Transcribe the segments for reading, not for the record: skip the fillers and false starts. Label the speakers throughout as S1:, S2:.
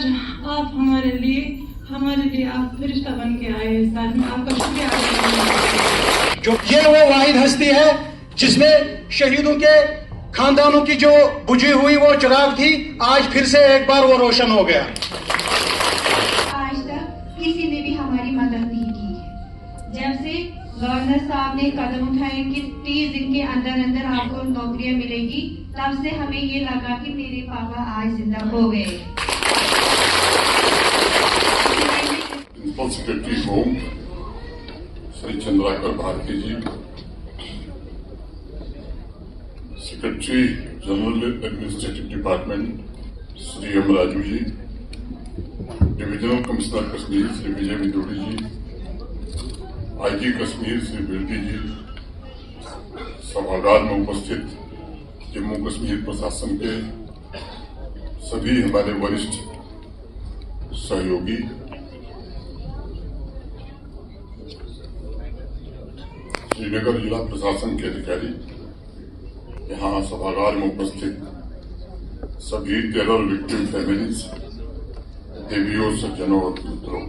S1: आज आप हमारे लिए आप फरिश्ता बन के आए इस साल में, आपका शुक्रिया अदा करना।
S2: जो ये वो वाहिद हस्ती है जिसमें शहीदों के खानदानों की जो बुझी हुई वो चिराग थी, आज फिर से एक बार वो रोशन हो गया।
S3: आज तक किसी ने भी हमारी मदद नहीं की है। जब से गवर्नर साहब ने कदम उठाए कि 30 दिन के अंदर अंदर आपको नौकरियां मिलेगी, तब से हमें ये लगा कि मेरे पापा आज जिंदा हो गए।
S4: Principal secretary home Shri Chandrakar Bharti ji, secretary general administrative department Shri M Raju ji, divisional commissioner Kashmir Shri Vijay विदोड़ी जी, आईजी कश्मीर श्री बिल्टी जी, सभागार में उपस्थित जम्मू कश्मीर प्रशासन के सभी हमारे वरिष्ठ सहयोगी, श्रीनगर जिला प्रशासन के अधिकारी, यहाँ सभागार में उपस्थित सभी टेरर विक्टिम फैमिलीज, देवियों सज्जनों और मित्रों।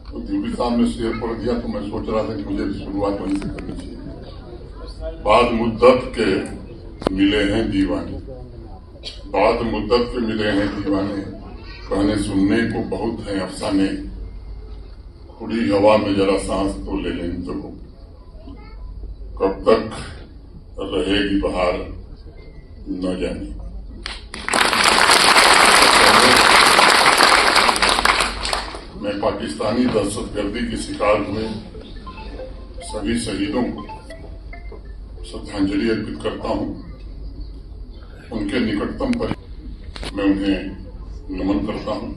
S4: तो ड्यूटी साहब ने शेयर पढ़ दिया तो मैं सोच रहा था कि मुझे भी शुरुआत वहीं से करनी चाहिए। बाद मुद्दत के मिले हैं दीवाने, बाद मुद्दत के मिले हैं दीवाने, कहने सुनने को बहुत है अफसाने, खुली हवा में जरा सांस तो ले लें तो कब तक रहेगी बहार न जाने। मैं पाकिस्तानी दहशतगर्दी के शिकार हुए सभी शहीदों को श्रद्धांजलि अर्पित करता हूं। उनके निकटतम पर मैं उन्हें नमन करता हूं।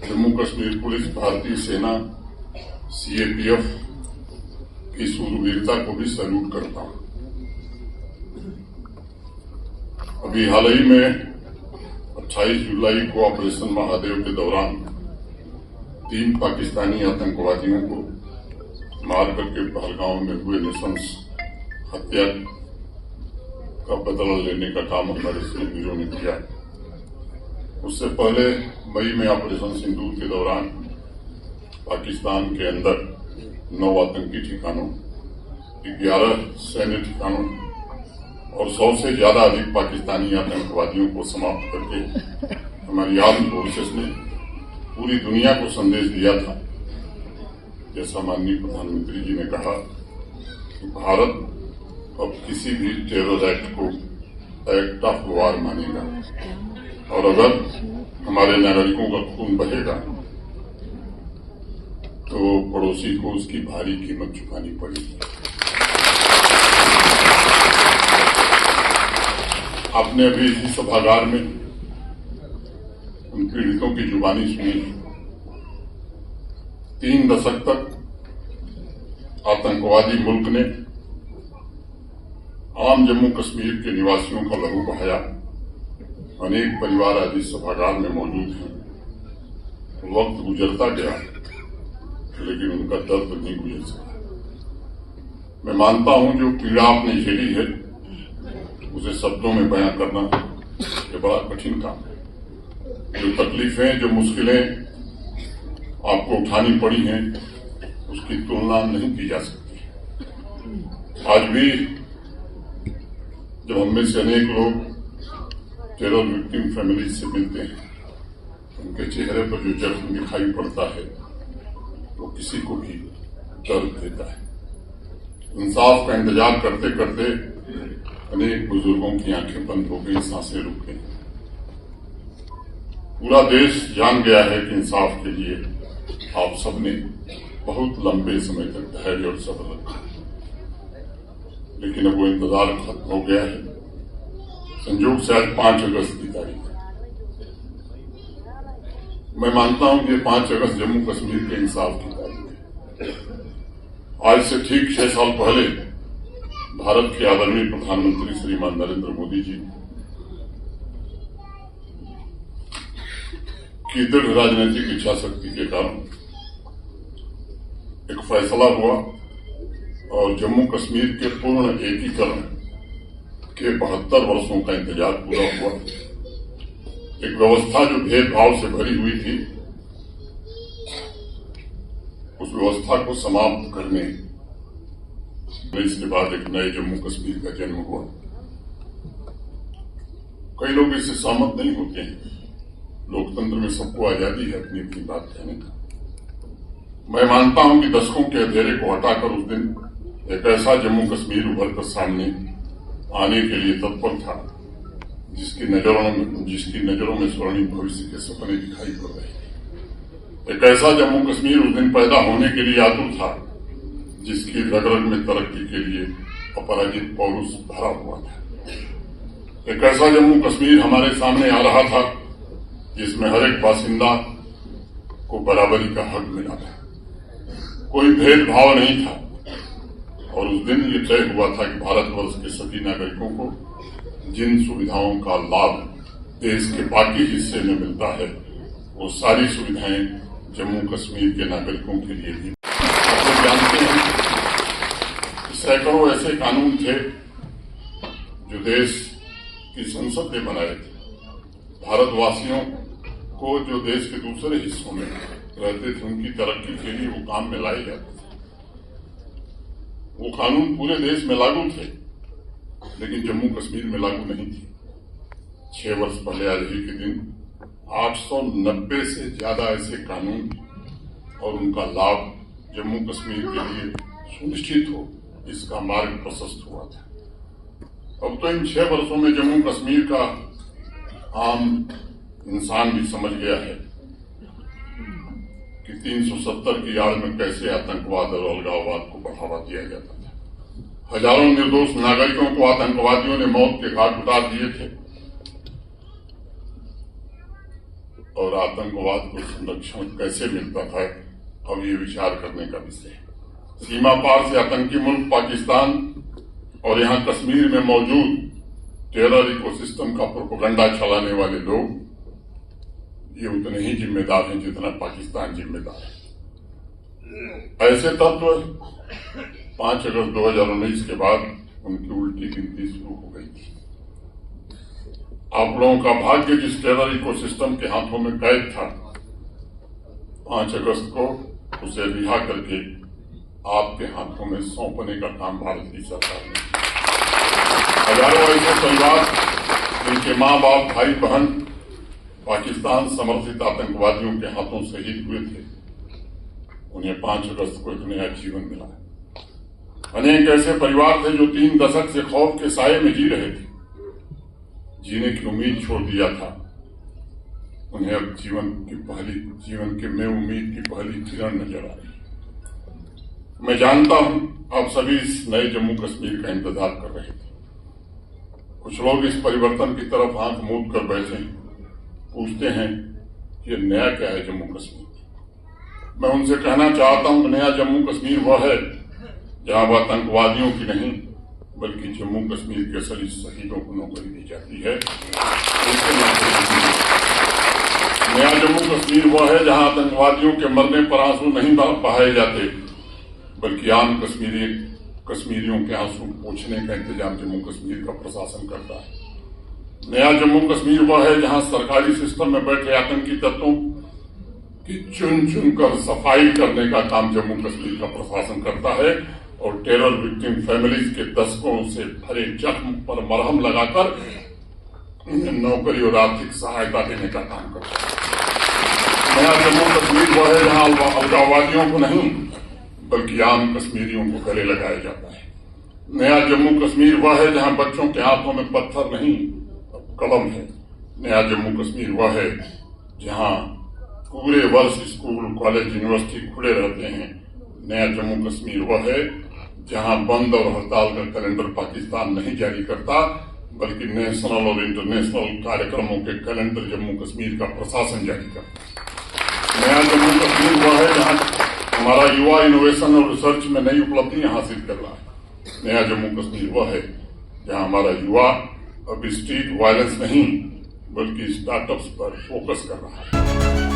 S4: जम्मू कश्मीर पुलिस, भारतीय सेना, सीएपीएफ की शूरवीरता को भी सैल्यूट करता हूं। अभी हाल ही में 28 जुलाई को ऑपरेशन महादेव के दौरान 3 पाकिस्तानी आतंकवादियों को मार करके पहलगांव में हुए नृशंस हत्या का बदला लेने का काम हमारे वीरों ने किया। उससे पहले मई में ऑपरेशन सिंदूर के दौरान पाकिस्तान के अंदर 9 आतंकी ठिकानों, 11 सैन्य ठिकानों और 100 से ज्यादा अधिक पाकिस्तानी आतंकवादियों को समाप्त करके हमारी आर्म्ड फोर्सेस ने पूरी दुनिया को संदेश दिया था, जैसा माननीय प्रधानमंत्री जी ने कहा कि भारत अब किसी भी टेरर एक्ट को एक्ट ऑफ वॉर मानेगा और अगर हमारे नागरिकों का खून बहेगा तो पड़ोसी को उसकी भारी कीमत चुकानी पड़ेगी। आपने अभी इसी सभागार में उन पीड़ितों की जुबानी सुनी। 3 दशक तक आतंकवादी मुल्क ने आम जम्मू कश्मीर के निवासियों का लहू बहाया। अनेक परिवार आज इस सभागार में मौजूद हैं। वक्त गुजरता गया लेकिन उनका दर्द नहीं गुजर सका। मैं मानता हूं जो पीड़ा आपने झेली है उसे शब्दों में बयां करना ये बड़ा कठिन काम है। जो तकलीफें, जो मुश्किलें आपको उठानी पड़ी हैं उसकी तुलना नहीं की जा सकती। आज भी जब हम में से अनेक लोग टेरर विक्टिम फैमिली से मिलते हैं, उनके चेहरे पर जो जख्म दिखाई पड़ता है वो किसी को भी दर्द देता है। इंसाफ का इंतजार करते करते अनेक बुजुर्गों की आंखें बंद हो गई, सांसें रुक गई। पूरा देश जान गया है कि इंसाफ के लिए आप सबने बहुत लंबे समय तक धैर्य और सब्र रखा, लेकिन अब वो इंतजार खत्म हो गया है। संयोग से आज 5 अगस्त की तारीख है। मैं मानता हूं कि 5 अगस्त जम्मू कश्मीर के इंसाफ की तारीख है। आज से ठीक 6 साल पहले भारत के आदरणीय प्रधानमंत्री श्रीमान नरेंद्र मोदी जी की दृढ़ राजनीतिक इच्छा शक्ति के कारण एक फैसला हुआ और जम्मू कश्मीर के पूर्ण एकीकरण के 72 वर्षों का इंतजार पूरा हुआ। एक व्यवस्था जो भेदभाव से भरी हुई थी, उस व्यवस्था को समाप्त करने, इसके बाद एक नए जम्मू कश्मीर का जन्म हुआ। कई लोग इससे सहमत नहीं होते हैं। लोकतंत्र में सबको आजादी है अपनी अपनी बात कहने का। मैं मानता हूं कि दशकों के अंधेरे को हटाकर उस दिन एक ऐसा जम्मू कश्मीर उभर कर सामने आने के लिए तत्पर था जिसकी नजरों में स्वर्णिम भविष्य के सपने दिखाई पड़ रहे थे। एक ऐसा जम्मू कश्मीर उस दिन पैदा होने के लिए आतुर था जिसकी रग रग में तरक्की के लिए अपराजित पौरुष भरा हुआ था। एक ऐसा जम्मू कश्मीर हमारे सामने आ रहा था जिसमें हर एक बासिंदा को बराबरी का हक मिला था, कोई भेदभाव नहीं था। और उस दिन ये तय हुआ था कि भारतवर्ष के सभी नागरिकों को जिन सुविधाओं का लाभ देश के बाकी हिस्से में मिलता है, वो सारी सुविधाएं जम्मू कश्मीर के नागरिकों के लिए भी। आप जानते हैं कि सैकड़ों ऐसे कानून थे जो देश की संसद ने बनाए थे। भारतवासियों को जो देश के दूसरे हिस्सों में रहते थे, उनकी तरक्की के लिए वो काम में लाए जाते थे। वो कानून पूरे देश में लागू थे, लेकिन जम्मू कश्मीर में लागू नहीं थे। 6 वर्ष पहले आज ही के दिन 890 से ज्यादा ऐसे कानून और उनका लाभ जम्मू कश्मीर के लिए सुनिश्चित हो, इसका मार्ग प्रशस्त हुआ था। अब तो इन 6 वर्षों में जम्मू कश्मीर का आम इंसान भी समझ गया है कि 370 की आड़ में कैसे आतंकवाद और अलगाववाद को बढ़ावा दिया जाता था। हजारों निर्दोष नागरिकों को आतंकवादियों ने मौत के घाट उतार दिए थे और आतंकवाद को संरक्षण कैसे मिलता था, अब ये विचार करने का विषय है। सीमा पार से आतंकी मुल्क पाकिस्तान और यहां कश्मीर में मौजूद टेरर इकोसिस्टम का प्रोपेगेंडा चलाने वाले लोग ये उतने ही जिम्मेदार हैं जितना पाकिस्तान जिम्मेदार है। ऐसे तत्व 5 अगस्त 2019 के बाद उनकी उल्टी गिनती शुरू हो गई थी। आप लोगों का भाग्य जिस टेरर इकोसिस्टम के हाथों में कैद था, 5 अगस्त को उसे रिहा करके आपके हाथों में सौंपने का काम भारत की सरकार ने किया। हजारों ऐसे परिवार जिनके मां बाप भाई बहन पाकिस्तान समर्थित आतंकवादियों के हाथों शहीद हुए थे, उन्हें 5 अगस्त को एक नया जीवन मिला। अनेक ऐसे परिवार थे जो 3 दशक से खौफ के साये में जी रहे थे, जीने की उम्मीद छोड़ दिया था। उन्हें अब जीवन के में उम्मीद की पहली किरण नजर आ रही। मैं जानता हूं आप सभी इस नए जम्मू कश्मीर का इंतजार कर रहे थे। कुछ लोग इस परिवर्तन की तरफ आंख मूंद कर बैठे हैं, पूछते हैं कि नया क्या है जम्मू कश्मीर। मैं उनसे कहना चाहता हूं कि नया जम्मू कश्मीर वह है जहां वह आतंकवादियों की नहीं बल्कि जम्मू कश्मीर के सभी शहीदों को नौकरी दी जाती है। नया जम्मू कश्मीर वह है जहां आतंकवादियों के मरने पर आंसू नहीं बहाए जाते बल्कि आम कश्मीरियों के आंसू पोंछने का इंतजाम जम्मू कश्मीर का प्रशासन करता है। नया जम्मू कश्मीर वह है जहां सरकारी सिस्टम में बैठे आतंकी तत्वों की चुन चुन कर सफाई करने का काम जम्मू कश्मीर का प्रशासन करता है और टेरर विक्टिम फैमिलीज के दशकों से भरे जख्म पर मरहम लगाकर उन्हें नौकरी और आर्थिक सहायता देने का काम करता है। नया जम्मू कश्मीर वह है जहां अलगाववादियों को नहीं बल्कि आम कश्मीरियों को गले लगाया जाता है। नया जम्मू कश्मीर वह है जहां बच्चों के हाथों में पत्थर नहीं कलम है। नया जम्मू कश्मीर वह है जहां पूरे वर्ष स्कूल कॉलेज यूनिवर्सिटी खुले रहते हैं। नया जम्मू कश्मीर वह है जहां बंद और हड़ताल का कैलेंडर पाकिस्तान नहीं जारी करता बल्कि नेशनल और इंटरनेशनल कार्यक्रमों के कैलेंडर जम्मू कश्मीर का प्रशासन जारी करता है। नया जम्मू कश्मीर वह है जहां हमारा युवा इनोवेशन और रिसर्च में नई उपलब्धियां हासिल कर रहा है। नया जम्मू कश्मीर वह है जहां हमारा युवा अब स्ट्रीट वायलेंस नहीं बल्कि स्टार्टअप्स पर फोकस कर रहा है।